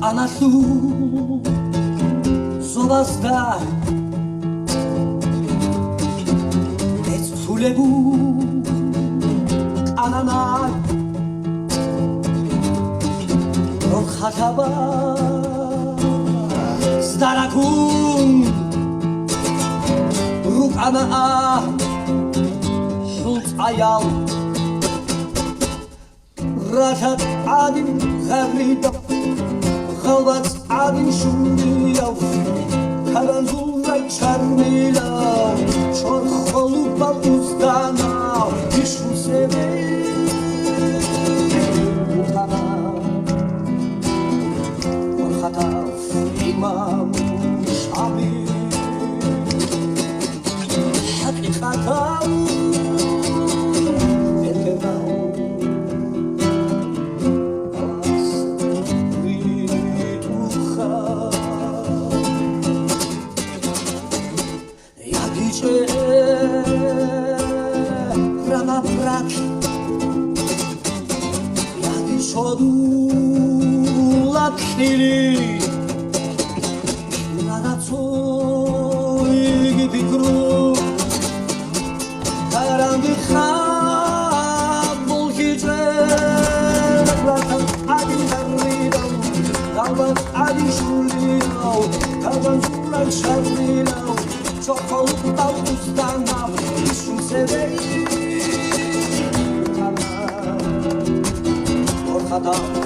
ანასუ ზოვასდა ეცულებუ ანანა როხათაბა სტარაკუნ რუკანა შულც აიალ რათად ადი ღერიდა ხალბაც ადი შურიავ ქარანზულრა ჩარმილა ჩორ ხოლუბა უსდანა იშუსები უკანა ხათავ იმამ შამი ხათავ lakshmiri naratsoy gibikru karangi khabul hijre ratam adi harridam kalbat adi shulinav kalban sulan sharminav chokol tavustanav ishun sevey orhada